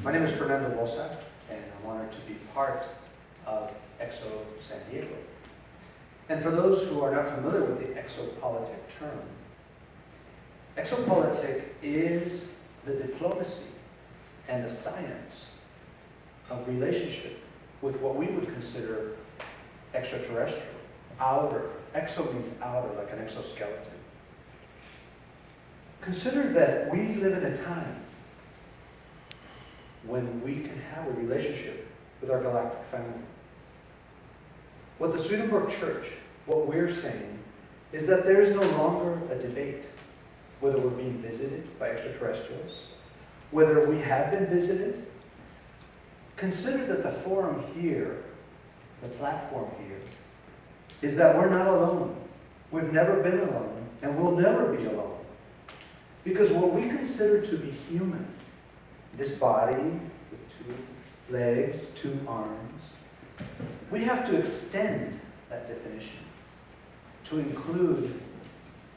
My name is Fernando Vossa, and I'm honored to be part of EXO San Diego. And for those who are not familiar with the exopolitic term, exopolitic is the diplomacy and the science of relationship with what we would consider extraterrestrial, outer. Exo means outer, like an exoskeleton. Consider that we live in a time when we can have a relationship with our galactic family. What the Swedenborg Church, what we're saying, is that there is no longer a debate whether we're being visited by extraterrestrials, whether we have been visited. Consider that the forum here, the platform here, is that we're not alone. We've never been alone, and we'll never be alone. Because what we consider to be human, this body with 2 legs, 2 arms, we have to extend that definition to include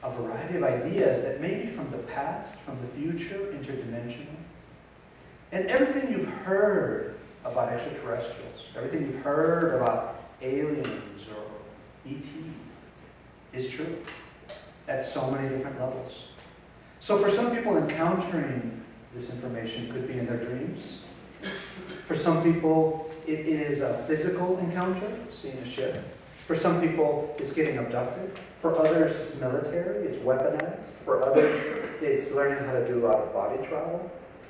a variety of ideas that may be from the past, from the future, interdimensional. And everything you've heard about extraterrestrials, everything you've heard about aliens or ET is true at so many different levels. So for some people, encountering this information could be in their dreams. For some people, it is a physical encounter, seeing a ship. For some people, it's getting abducted. For others, it's military, it's weaponized. For others, it's learning how to do out-of-body travel.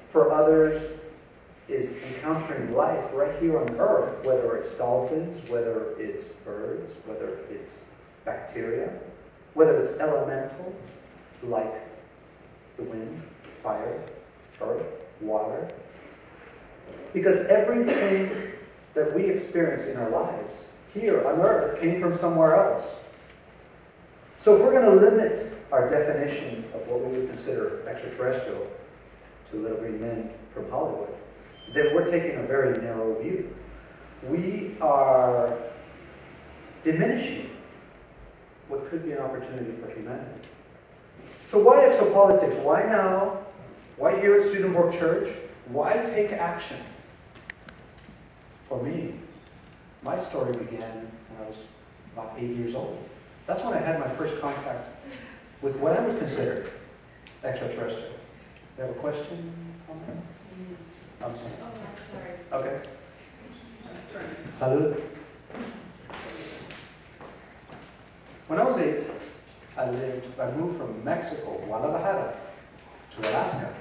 For others, is encountering life right here on Earth, whether it's dolphins, whether it's birds, whether it's bacteria, whether it's elemental, like the wind, fire, earth, water. Because everything that we experience in our lives here on Earth came from somewhere else. So if we're going to limit our definition of what we would consider extraterrestrial to little green men from Hollywood, then we're taking a very narrow view. We are diminishing what could be an opportunity for humanity. So why exopolitics? Why now? Why here at Swedenborg Church? Why take action? For me, my story began when I was about 8 years old. That's when I had my first contact with what I would consider extraterrestrial. You have a question? I'm sorry. Oh, I'm sorry. Okay. Salud. When I was 8, I moved from Mexico, Guadalajara, to Alaska.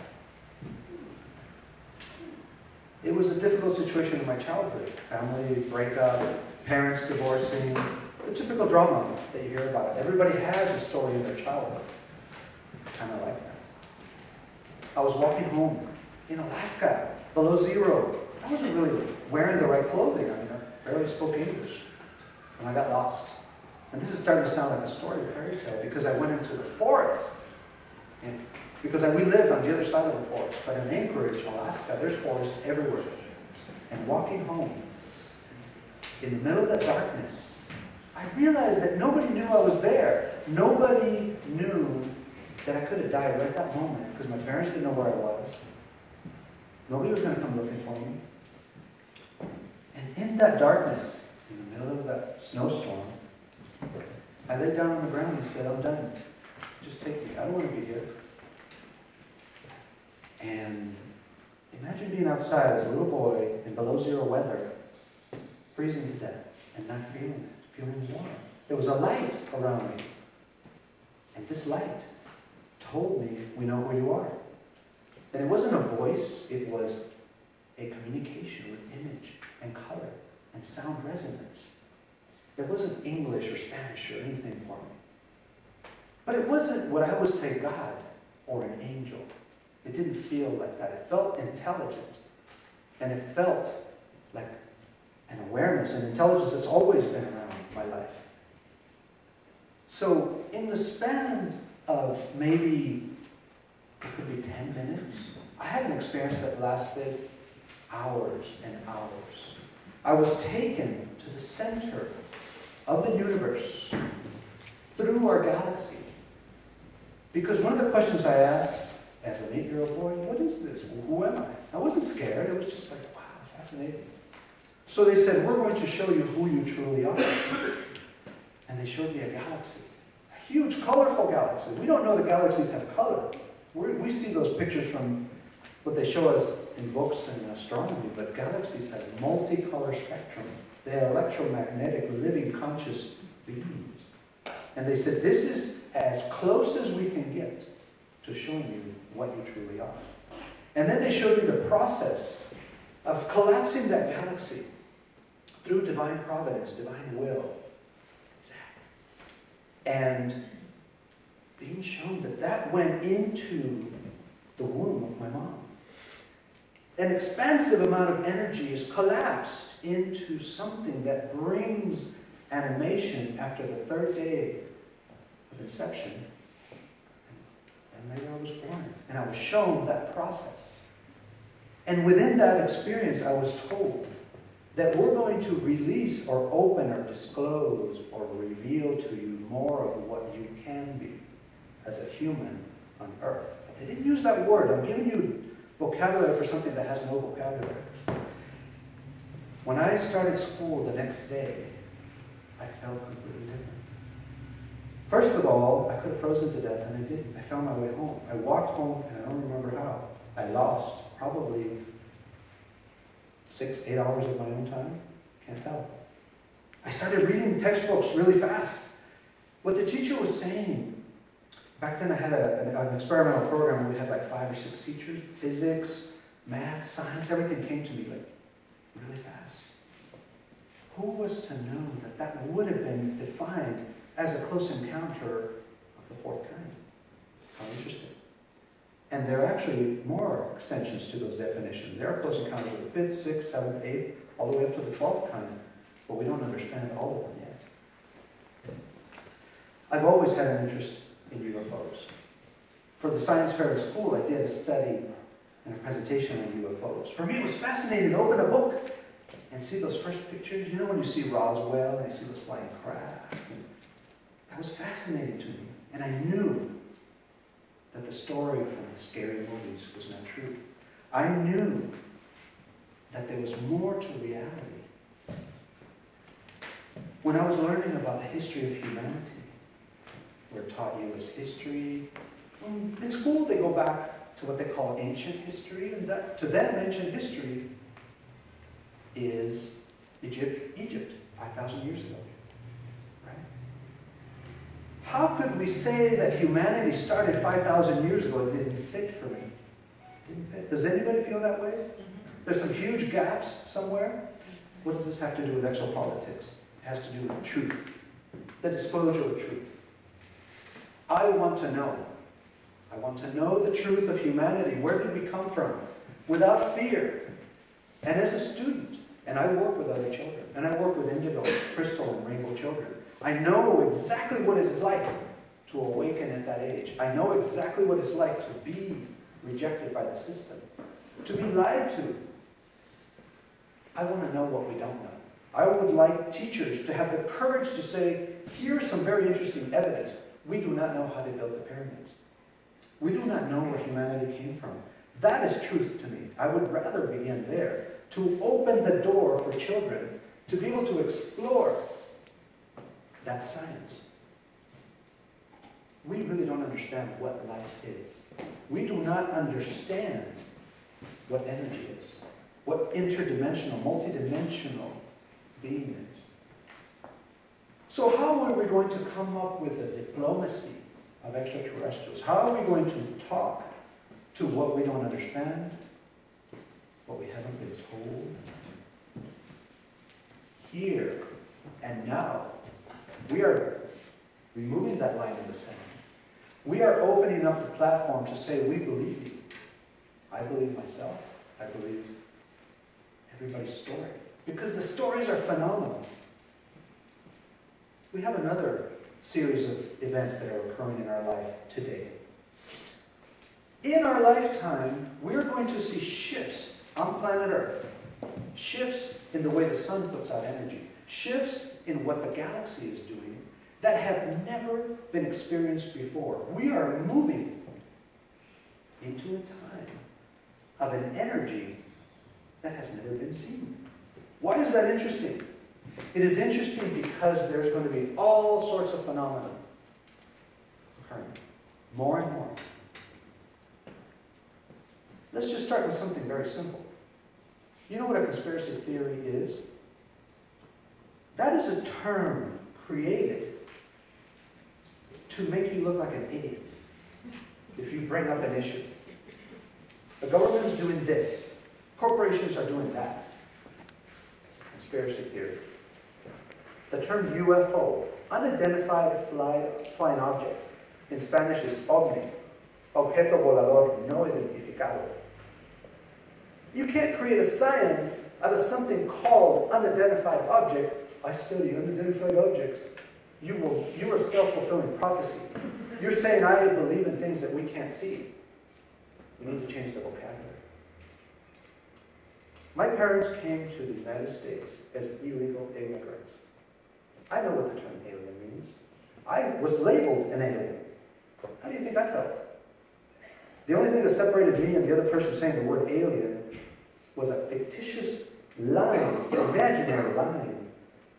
It was a difficult situation in my childhood. Family breakup, parents divorcing, the typical drama that you hear about. Everybody has a story in their childhood. Kind of like that. I was walking home in Alaska, below 0. I wasn't really wearing the right clothing. I mean, I barely spoke English. And I got lost. And this is starting to sound like a story, a fairy tale, because I went into the forest. And because we lived on the other side of the forest. But in Anchorage, Alaska, there's forest everywhere. And walking home, in the middle of that darkness, I realized that nobody knew I was there. Nobody knew that I could have died right that moment, because my parents didn't know where I was. Nobody was going to come looking for me. And in that darkness, in the middle of that snowstorm, I laid down on the ground and said, I'm done. Just take me. I don't want to be here. And imagine being outside as a little boy in below 0 weather, freezing to death, and not feeling it, feeling warm. There was a light around me. And this light told me, we know who you are. And it wasn't a voice, it was a communication with image and color and sound resonance. It wasn't English or Spanish or anything for me. But it wasn't what I would say God or an angel. It didn't feel like that. It felt intelligent. And it felt like an awareness, an intelligence that's always been around my life. So in the span of maybe, it could be 10 minutes, I had an experience that lasted hours and hours. I was taken to the center of the universe through our galaxy. Because one of the questions I asked as an 8-year-old boy, what is this? Who am I? I wasn't scared. It was just like, wow, fascinating. So they said, we're going to show you who you truly are. And they showed me a galaxy. A huge, colorful galaxy. We don't know that galaxies have color. We see those pictures from what they show us in books and astronomy, but galaxies have multicolor spectrum. They are electromagnetic, living, conscious beings. And they said, this is as close as we can get to showing you what you truly are. And then they showed me the process of collapsing that galaxy through divine providence, divine will. And being shown that that went into the womb of my mom. An expansive amount of energy is collapsed into something that brings animation after the 3rd day of inception. And later I was born. And I was shown that process. And within that experience, I was told that we're going to release or open or disclose or reveal to you more of what you can be as a human on Earth. But they didn't use that word. I'm giving you vocabulary for something that has no vocabulary. When I started school the next day, I felt completely different. First of all, I could have frozen to death, and I didn't. I found my way home. I walked home, and I don't remember how. I lost probably 6, 8 hours of my own time. Can't tell. I started reading textbooks really fast. What the teacher was saying, back then I had an experimental program where we had like 5 or 6 teachers. Physics, math, science, everything came to me like really fast. Who was to know that that would have been defined as a close encounter of the 4th kind? How interesting. And there are actually more extensions to those definitions. There are close encounters of the 5th, 6th, 7th, 8th, all the way up to the 12th kind, but we don't understand all of them yet. I've always had an interest in UFOs. For the science fair at school, I did a study and a presentation on UFOs. For me, it was fascinating to open a book and see those first pictures. You know when you see Roswell and you see those flying craft? That was fascinating to me. And I knew that the story from the scary movies was not true. I knew that there was more to reality. When I was learning about the history of humanity, we're taught U.S. history. In school, they go back to what they call ancient history, and that, to them, ancient history is Egypt, 5,000 years ago. Right? How could we say that humanity started 5,000 years ago? It didn't fit for me. It didn't fit. Does anybody feel that way? There's some huge gaps somewhere. What does this have to do with exopolitics? It has to do with truth, the disclosure of truth. I want to know. I want to know the truth of humanity. Where did we come from? Without fear. And as a student, and I work with other children, and I work with indigo, crystal, and rainbow children, I know exactly what it's like to awaken at that age. I know exactly what it's like to be rejected by the system, to be lied to. I want to know what we don't know. I would like teachers to have the courage to say, here's some very interesting evidence. We do not know how they built the pyramids. We do not know where humanity came from. That is truth to me. I would rather begin there, to open the door for children to be able to explore that science. We really don't understand what life is. We do not understand what energy is, what interdimensional, multidimensional being is. So how are we going to come up with a diplomacy of extraterrestrials? How are we going to talk to what we don't understand, what we haven't been told? Here and now, we are removing that line in the sand. We are opening up the platform to say, we believe you. I believe myself. I believe everybody's story. Because the stories are phenomenal. We have another series of events that are occurring in our life today. In our lifetime, we're going to see shifts on planet Earth. Shifts in the way the sun puts out energy. Shifts in what the galaxy is doing that have never been experienced before. We are moving into a time of an energy that has never been seen. Why is that interesting? It is interesting because there's going to be all sorts of phenomena occurring, more and more. Let's just start with something very simple. You know what a conspiracy theory is? That is a term created to make you look like an idiot if you bring up an issue. The government is doing this. Corporations are doing that. Conspiracy theory. The term UFO, unidentified flying object, in Spanish is OVNI, objeto volador no identificado. You can't create a science out of something called unidentified object. I study unidentified objects. You are self-fulfilling prophecy. You're saying I believe in things that we can't see. We need to change the vocabulary. My parents came to the United States as illegal immigrants. I know what the term alien means. I was labeled an alien. How do you think I felt? The only thing that separated me and the other person saying the word alien was a fictitious line, imaginary line,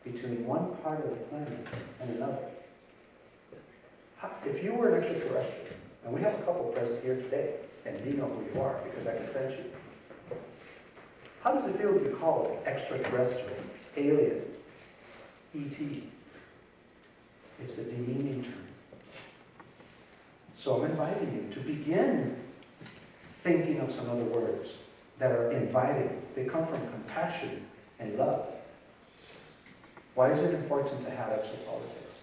between one part of the planet and another. If you were an extraterrestrial, and we have a couple present here today, and you know who you are because I can sense you. How does it feel to be called extraterrestrial, alien, E.T.? It's a demeaning term. So I'm inviting you to begin thinking of some other words that are inviting. They come from compassion and love. Why is it important to have exopolitics?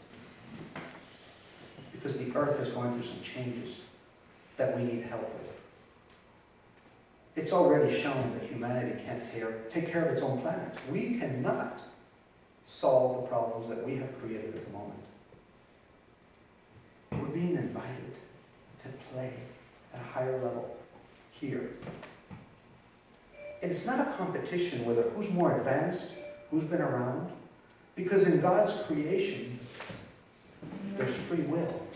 Because the earth is going through some changes that we need help with. It's already shown that humanity can't take care of its own planet. We cannot solve the problems that we have created at the moment. We're being invited to play at a higher level here. And it's not a competition whether who's more advanced, who's been around, because in God's creation, there's free will.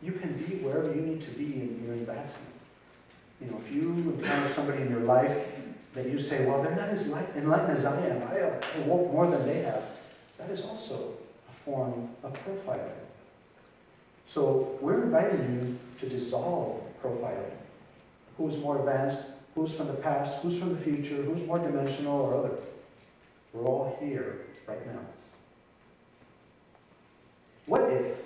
You can be wherever you need to be in your advancement. You know, if you encounter somebody in your life that you say, well, they're not as enlightened as I am, I walk more than they have, that is also a form of profiling. So we're inviting you to dissolve profiling. Who's more advanced, who's from the past, who's from the future, who's more dimensional or other. We're all here right now. What if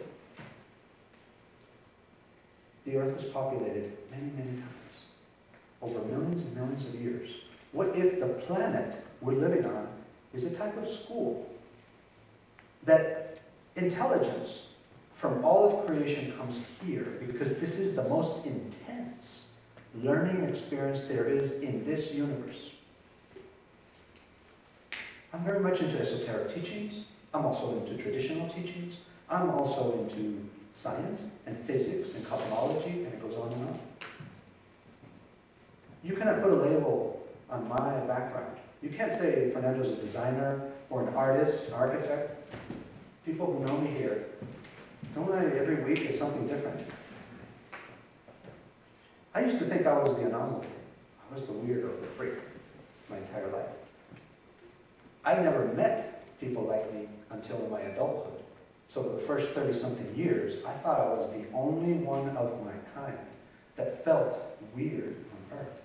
the earth was populated many, many times, over millions and millions of years? What if the planet we're living on is a type of school that intelligence from all of creation comes here, because this is the most intense learning experience there is in this universe? I'm very much into esoteric teachings. I'm also into traditional teachings. I'm also into science and physics and cosmology, and it goes on and on. You cannot put a label on my background. You can't say Fernando's a designer or an artist, an architect. People who know me here, don't I every week is something different? I used to think I was the anomaly. I was the weirdo, the freak, my entire life. I never met people like me until in my adulthood. So for the first 30-something years, I thought I was the only one of my kind that felt weird on Earth.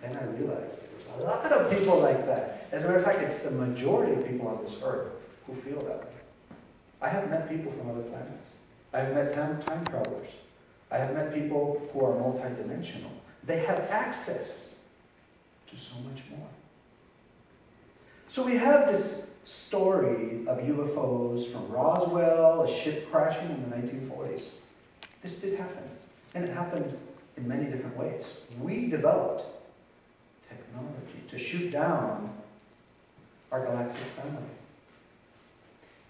Then I realized there was a lot of people like that. As a matter of fact, it's the majority of people on this Earth who feel that way. I have met people from other planets. I have met time travelers. I have met people who are multidimensional. They have access to so much more. So we have this story of UFOs from Roswell, a ship crashing in the 1940s. This did happen, and it happened in many different ways. We developed technology to shoot down our galactic family.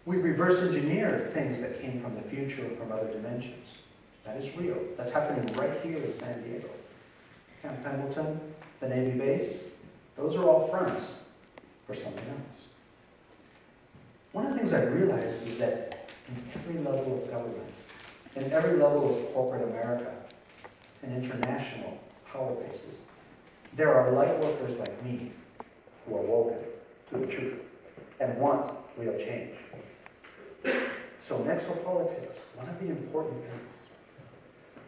We reverse engineered things that came from the future or from other dimensions. That is real. That's happening right here in San Diego. Camp Pendleton, the Navy base, those are all fronts for something else. One of the things I've realized is that in every level of government, in every level of corporate America, and international power bases. There are light workers like me who are woken to the truth and want real change. So in exopolitics, one of the important things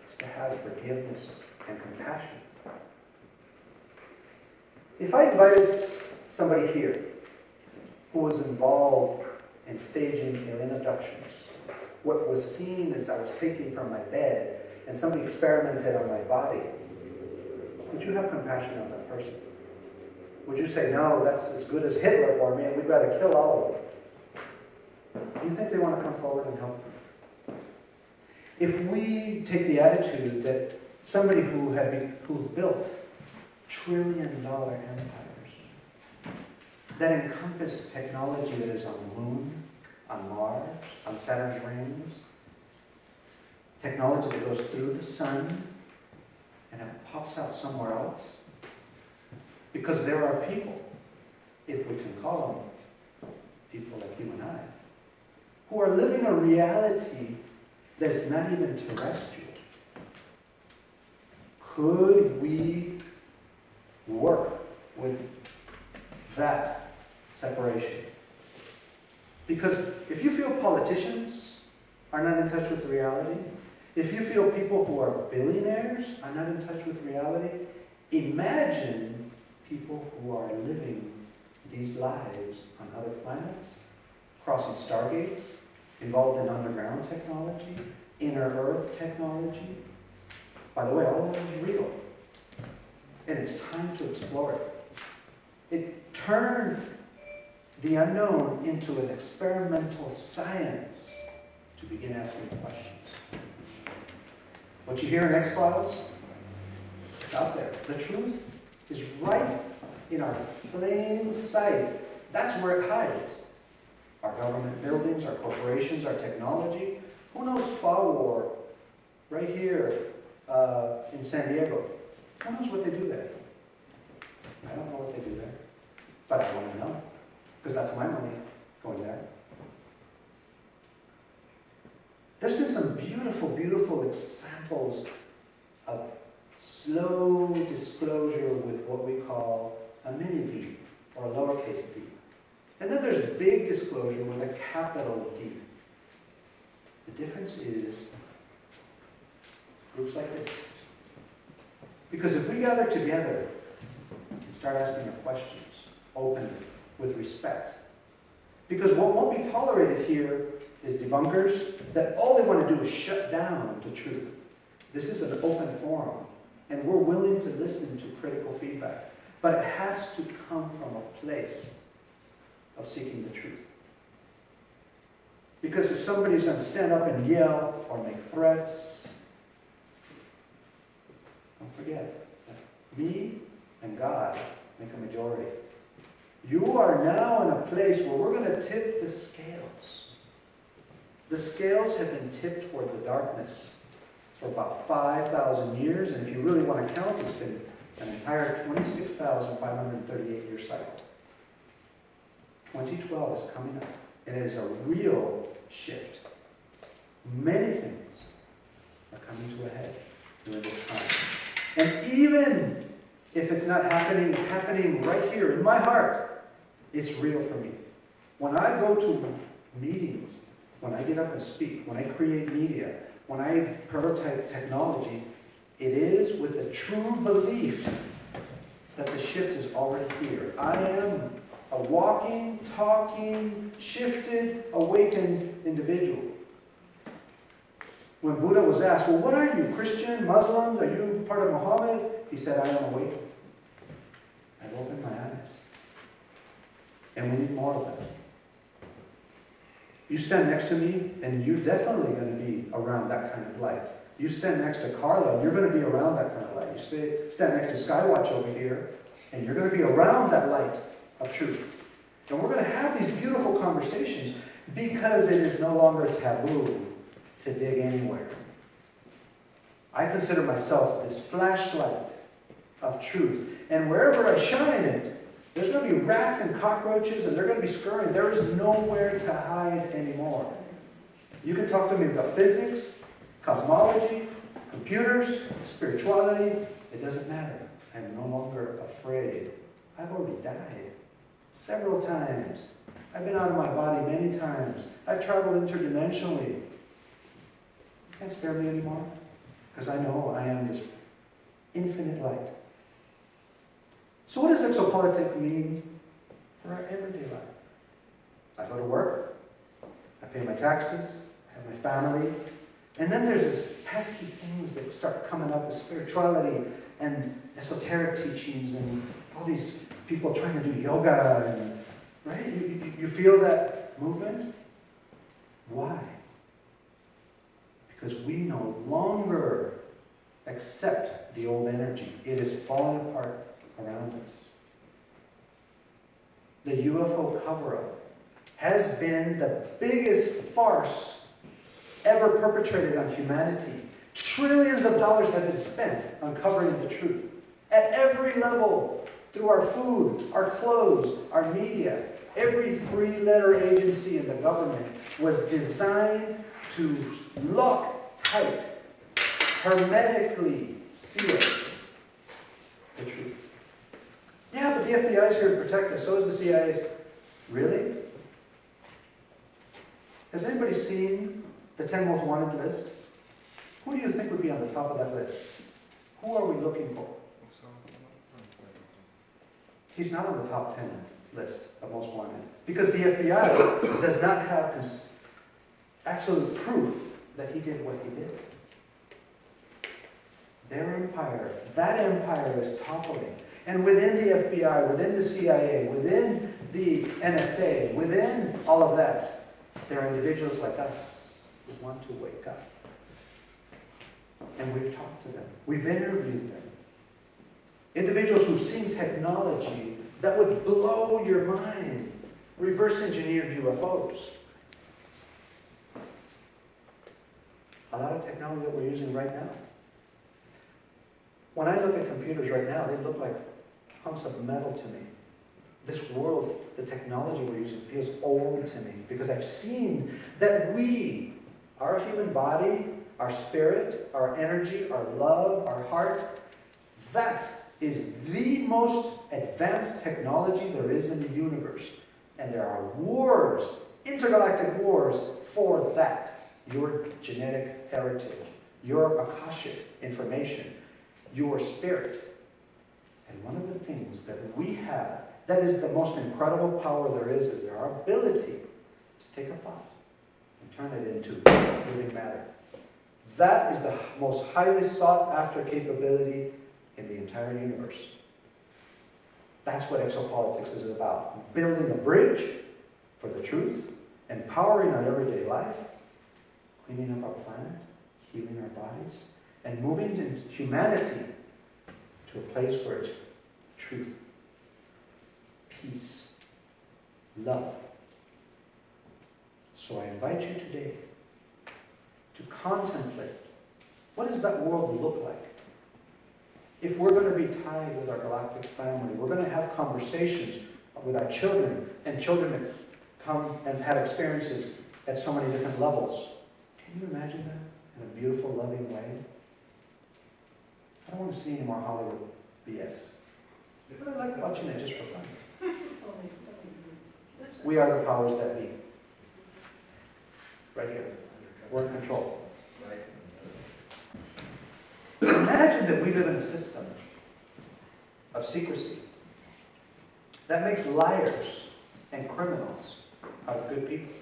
is to have forgiveness and compassion. If I invited somebody here who was involved in staging alien abductions, what was seen as I was taken from my bed and somebody experimented on my body, would you have compassion on that person? Would you say, no, that's as good as Hitler for me and we'd rather kill all of them? Do you think they want to come forward and help you? If we take the attitude that somebody who built trillion-dollar empires that encompass technology that is on the moon, on Mars, on Saturn's rings, technology that goes through the sun and it pops out somewhere else, because there are people, if we can call them people like you and I, who are living a reality that's not even terrestrial. Could we work with that separation? Because if you feel politicians are not in touch with reality, if you feel people who are billionaires are not in touch with reality, imagine people who are living these lives on other planets, crossing stargates, involved in underground technology, inner Earth technology. By the way, all of that is real. And it's time to explore it. It turned the unknown into an experimental science to begin asking questions. What you hear in X-Files, it's out there. The truth is right in our plain sight. That's where it hides. Our government buildings, our corporations, our technology. Who knows Spa War right here in San Diego? Who knows what they do there? I don't know what they do there, but I want to know, because that's my money going there. There's been some beautiful, beautiful examples of slow disclosure with what we call a mini-d, or a lowercase d. And then there's big disclosure with a capital D. The difference is groups like this. Because if we gather together and start asking our questions openly, with respect, because what won't be tolerated here is debunkers that all they want to do is shut down the truth. This is an open forum, and we're willing to listen to critical feedback. But it has to come from a place of seeking the truth. Because if somebody's going to stand up and yell or make threats, don't forget that me and God make a majority. You are now in a place where we're going to tip the scales. The scales have been tipped toward the darkness for about 5,000 years, and if you really want to count, it's been an entire 26,538-year cycle. 2012 is coming up, and it is a real shift. Many things are coming to a head during this time. And even if it's not happening, it's happening right here in my heart. It's real for me. When I go to meetings, when I get up and speak, when I create media, when I prototype technology, it is with the true belief that the shift is already here. I am a walking, talking, shifted, awakened individual. When Buddha was asked, well, what are you, Christian, Muslim? Are you part of Muhammad? He said, I am awakened. I've opened my eyes. And we need more of that. You stand next to me, and you're definitely going to be around that kind of light. You stand next to Carla, and you're going to be around that kind of light. You stand next to Skywatch over here, and you're going to be around that light of truth. And we're going to have these beautiful conversations because it is no longer taboo to dig anywhere. I consider myself this flashlight of truth. And wherever I shine it, there's going to be rats and cockroaches, and they're going to be scurrying. There is nowhere to hide anymore. You can talk to me about physics, cosmology, computers, spirituality, it doesn't matter. I'm no longer afraid. I've already died several times. I've been out of my body many times. I've traveled interdimensionally. You can't spare me anymore, because I know I am this infinite light. So what does exopolitics mean for our everyday life? I go to work, I pay my taxes, I have my family, and then there's these pesky things that start coming up with spirituality and esoteric teachings and all these people trying to do yoga, and, right? You feel that movement? Why? Because we no longer accept the old energy. It is falling apart around us. The UFO cover-up has been the biggest farce ever perpetrated on humanity. Trillions of dollars have been spent uncovering the truth. At every level, through our food, our clothes, our media, every three-letter agency in the government was designed to lock tight, hermetically seal the truth. Yeah, but the FBI is here to protect us, so is the CIA. Really? Has anybody seen the 10 most wanted list? Who do you think would be on the top of that list? Who are we looking for? He's not on the top 10 list of most wanted. Because the FBI does not have absolute proof that he did what he did. Their empire, that empire is toppling. And within the FBI, within the CIA, within the NSA, within all of that, there are individuals like us who want to wake up. And we've talked to them. We've interviewed them. Individuals who've seen technology that would blow your mind. Reverse engineered UFOs. A lot of technology that we're using right now. When I look at computers right now, they look like hunks of metal to me. This world, the technology we're using, feels old to me because I've seen that our human body, our spirit, our energy, our love, our heart, that is the most advanced technology there is in the universe. And there are wars, intergalactic wars for that. Your genetic heritage, your Akashic information, your spirit. And one of the things that we have that is the most incredible power there is our ability to take a thought and turn it into living matter. That is the most highly sought after capability in the entire universe. That's what exopolitics is about. Building a bridge for the truth, empowering our everyday life, cleaning up our planet, healing our bodies, and moving humanity to a place where it's truth, peace, love. So I invite you today to contemplate, what does that world look like? If we're going to be tied with our galactic family, we're going to have conversations with our children, and children that come and have experiences at so many different levels. Can you imagine that in a beautiful, loving way? I don't want to see any more Hollywood BS. But I like watching it just for fun. We are the powers that be. Right here. We're in control. Imagine that we live in a system of secrecy that makes liars and criminals out of good people.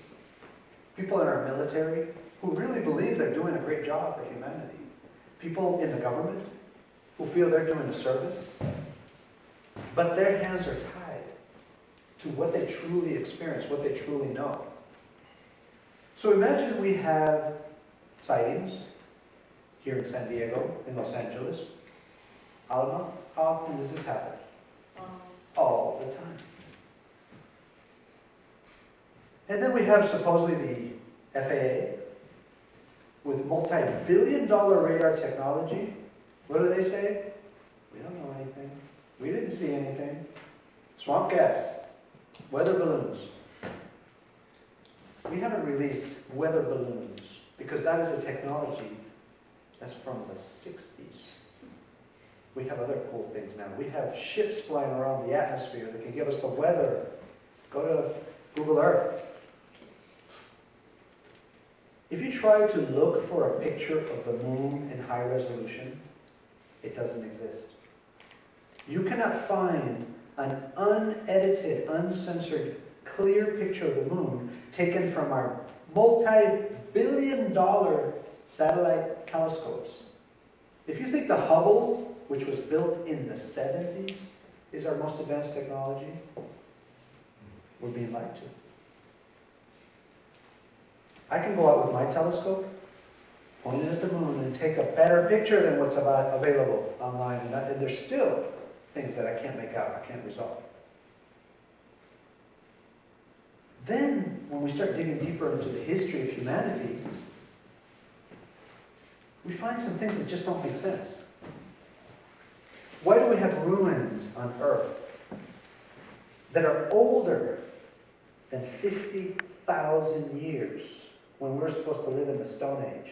People in our military who really believe they're doing a great job for humanity. People in the government who feel they're doing a service, but their hands are tied to what they truly experience, what they truly know. So imagine we have sightings here in San Diego, in Los Angeles. Alma, how often does this happen? All the time. And then we have supposedly the FAA with multi-billion-dollar radar technology. What do they say? We don't know anything. We didn't see anything. Swamp gas. Weather balloons. We haven't released weather balloons because that is a technology That's from the 60s. We have other cool things now. We have ships flying around the atmosphere that can give us the weather. Go to Google Earth. If you try to look for a picture of the moon in high resolution, it doesn't exist. You cannot find an unedited, uncensored, clear picture of the moon taken from our multi-billion-dollar satellite telescopes. If you think the Hubble, which was built in the 70s, is our most advanced technology, we're being lied to. I can go out with my telescope, point it at the moon, and take a better picture than what's available online. And there's still things that I can't make out, I can't resolve. Then, when we start digging deeper into the history of humanity, we find some things that just don't make sense. Why do we have ruins on Earth that are older than 50,000 years when we're supposed to live in the Stone Age?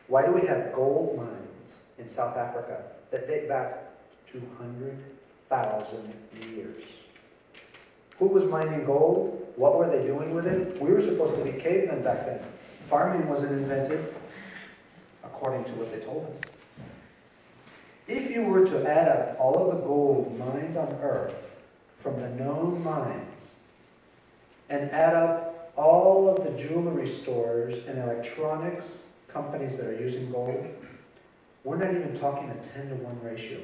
Why do we have gold mines in South Africa that date back 200,000 years? Who was mining gold? What were they doing with it? We were supposed to be cavemen back then. Farming wasn't invented, according to what they told us. If you were to add up all of the gold mined on Earth from the known mines, and add up all of the jewelry stores and electronics companies that are using gold, we're not even talking a 10-to-1 ratio.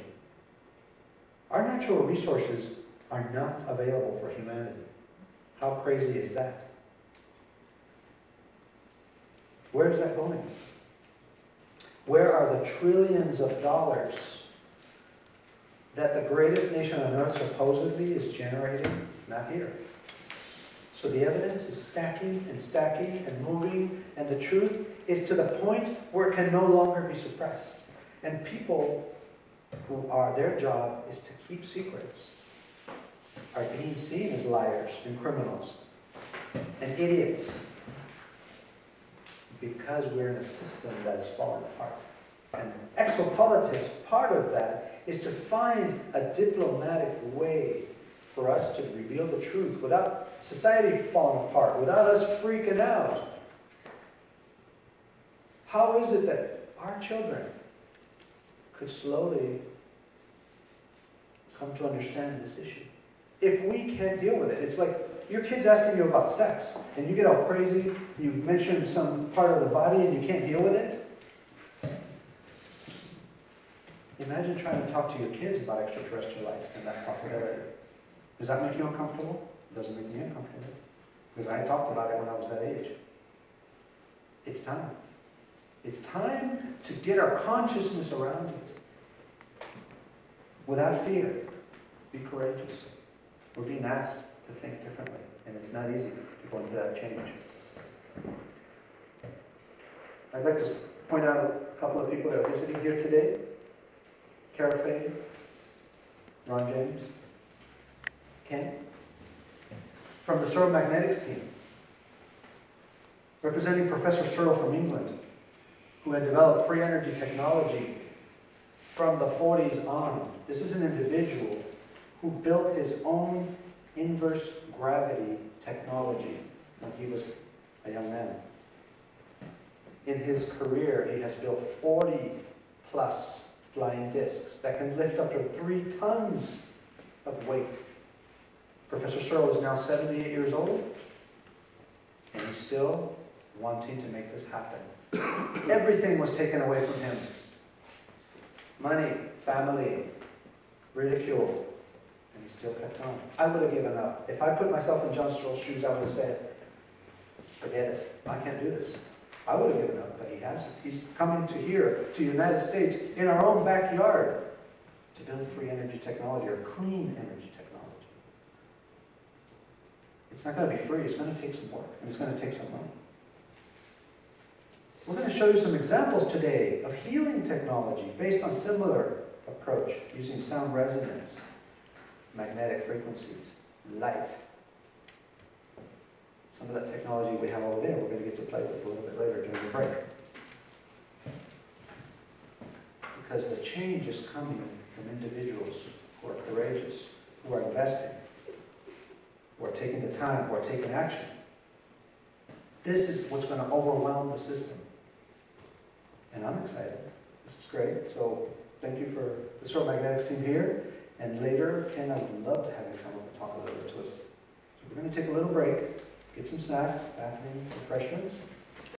Our natural resources are not available for humanity. How crazy is that? Where is that going? Where are the trillions of dollars that the greatest nation on earth supposedly is generating? Not here. So the evidence is stacking and stacking and moving, and the truth is to the point where it can no longer be suppressed. And people who are, their job is to keep secrets, are being seen as liars and criminals and idiots because we're in a system that is falling apart. And exopolitics, part of that, is to find a diplomatic way for us to reveal the truth without society falling apart, without us freaking out. How is it that our children could slowly come to understand this issue? If we can't deal with it, it's like your kid's asking you about sex, and you get all crazy, you mention some part of the body and you can't deal with it. Imagine trying to talk to your kids about extraterrestrial life and that possibility. Does that make you uncomfortable? It doesn't make me uncomfortable. Because I talked about it when I was that age. It's time. It's time to get our consciousness around it. Without fear. Be courageous. We're being asked to think differently. And it's not easy to go into that change. I'd like to point out a couple of people that are visiting here today. Cara Faye, Ron James, Ken, from the Searle Magnetics team, representing Professor Searle from England, who had developed free energy technology from the 40s on. This is an individual who built his own inverse gravity technology when he was a young man. In his career, he has built 40+ flying discs that can lift up to 3 tons of weight. Professor Searle is now 78 years old, and he's still wanting to make this happen. Everything was taken away from him. Money, family, ridicule, and he still kept on. I would have given up. If I put myself in John Searle's shoes, I would have said, forget it, I can't do this. I would have given up, but he hasn't. He's coming to here, to the United States, in our own backyard, to build free energy technology, or clean energy technology. It's not going to be free. It's going to take some work, and it's going to take some money. We're going to show you some examples today of healing technology based on similar approach, using sound resonance, magnetic frequencies, light. Some of that technology we have over there, we're going to get to play with a little bit later during the break. because the change is coming from individuals who are courageous, who are investing, who are taking the time, who are taking action. This is what's going to overwhelm the system. And I'm excited. This is great. So thank you for the Short Magnetics team here. And later, Ken, I would love to have you come up and talk a little bit to us. So we're going to take a little break, get some snacks, bathroom refreshments,